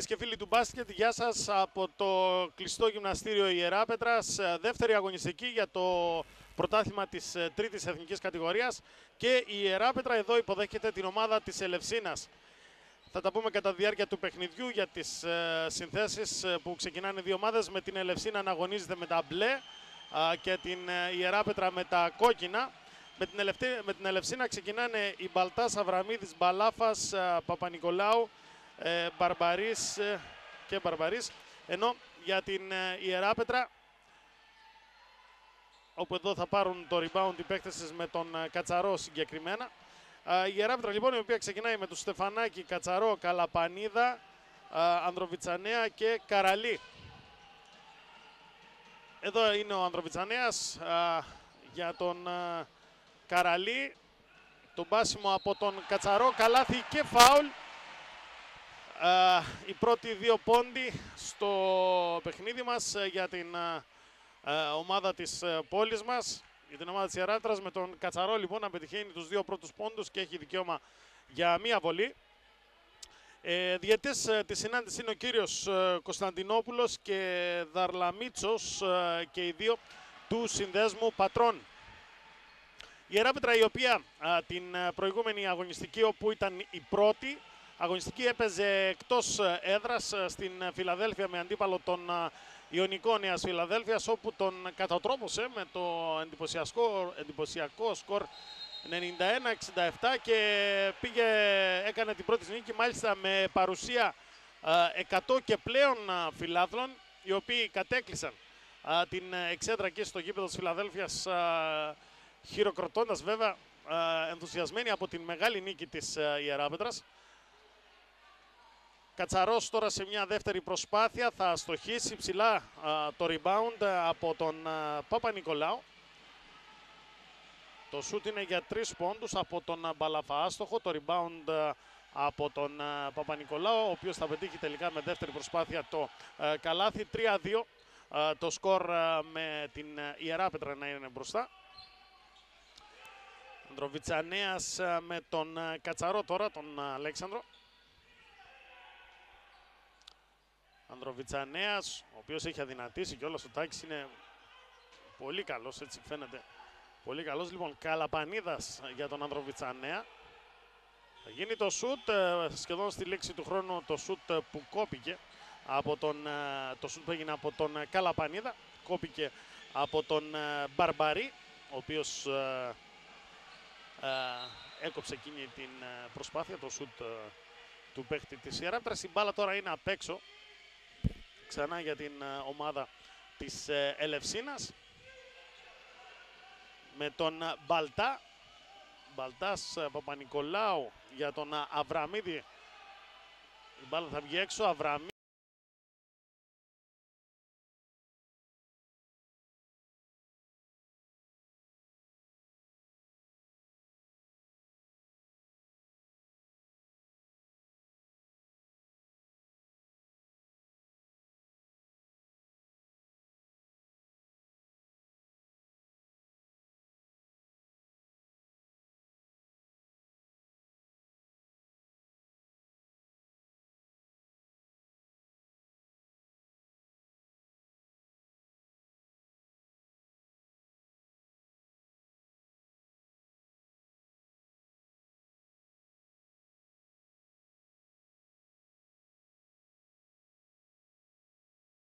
Και φίλοι του μπάσκετ, γεια σας από το κλειστό γυμναστήριο Ιεράπετρας. Δεύτερη αγωνιστική για το πρωτάθλημα της τρίτης εθνικής κατηγορίας και η Ιεράπετρα εδώ υποδέχεται την ομάδα της Ελευσίνας. Θα τα πούμε κατά τη διάρκεια του παιχνιδιού για τις συνθέσεις που ξεκινάνε δύο ομάδες, με την Ελευσίνα να αγωνίζεται με τα μπλε και την Ιεράπετρα με τα κόκκινα. Με την Ελευσίνα ξεκινάνε οι Μπαλτάς, Αβραμίδης, Μπαλάφας, Παπα-Νικολάου, Μπαρμπαρής και Μπαρμπαρής, ενώ για την Ιεράπετρα, όπου εδώ θα πάρουν το rebound οι παίκτες με τον Κατσαρό συγκεκριμένα. Η Ιεράπετρα λοιπόν, η οποία ξεκινάει με τους Στεφανάκη, Κατσαρό, Καλαπανίδα, Ανδροβιτσανέα και Καραλή. Εδώ είναι ο Ανδροβιτσανέας για τον Καραλή. Το μπάσιμο από τον Κατσαρό, καλάθι και φάουλ. Οι πρώτοι δύο πόντοι στο παιχνίδι μας για την ομάδα της πόλης μας, για την ομάδα της Ιεράπετρας, με τον Κατσαρό λοιπόν να πετυχαίνει τους δύο πρώτους πόντους και έχει δικαίωμα για μία βολή. Διαιτητές της συνάντησης είναι ο κύριος Κωνσταντινόπουλος και Δαρλαμίτσος και οι δύο του συνδέσμου πατρών. Η Ιεράπετρα, η οποία την προηγούμενη αγωνιστική, όπου ήταν η πρώτη αγωνιστική, έπαιζε εκτός έδρας στην Φιλαδέλφια με αντίπαλο τον Ιωνικό Νέας Φιλαδέλφειας, όπου τον κατατρόπωσε με το εντυπωσιακό σκορ 91-67 και έκανε την πρώτη νίκη, μάλιστα με παρουσία 100 και πλέον φιλάθλων, οι οποίοι κατέκλυσαν την εξέδρα εκεί στο γήπεδο της Φιλαδέλφειας, χειροκροτώντας βέβαια, ενθουσιασμένοι από την μεγάλη νίκη της Ιεράπετρας. Κατσαρός τώρα σε μια δεύτερη προσπάθεια θα στοχίσει ψηλά το rebound από τον Παπα-Νικολάου. Το σούτ είναι για 3 πόντους από τον Μπαλαφά, άστοχο. Το rebound από τον Παπα-Νικολάου, ο οποίος θα πετύχει τελικά με δεύτερη προσπάθεια το καλάθι. 3-2 το σκορ, με την Ιεράπετρα να είναι μπροστά. Ανδροβιτσανέας με τον Κατσαρό τώρα, τον Αλέξανδρο. Ανδροβιτσανέας, ο οποίος έχει αδυνατήσει και όλος ο Τάκης είναι πολύ καλός, έτσι φαίνεται. Πολύ καλός λοιπόν. Καλαπανίδας για τον Ανδροβιτσανέα. Θα γίνει το σουτ, σχεδόν στη λήξη του χρόνου, το σουτ που κόπηκε από το σουτ που έγινε από τον Καλαπανίδα. Κόπηκε από τον Μπαρμπαρή, ο οποίος έκοψε εκείνη την προσπάθεια, το σουτ του παίχτη της Ιεράπετρας. Η μπάλα τώρα είναι απ' έξω ξανά για την ομάδα της Ελευσίνας, με τον Μπαλτά. Μπαλτάς, Παπα-Νικολάου για τον Αβραμίδη. Η μπάλα θα βγει έξω.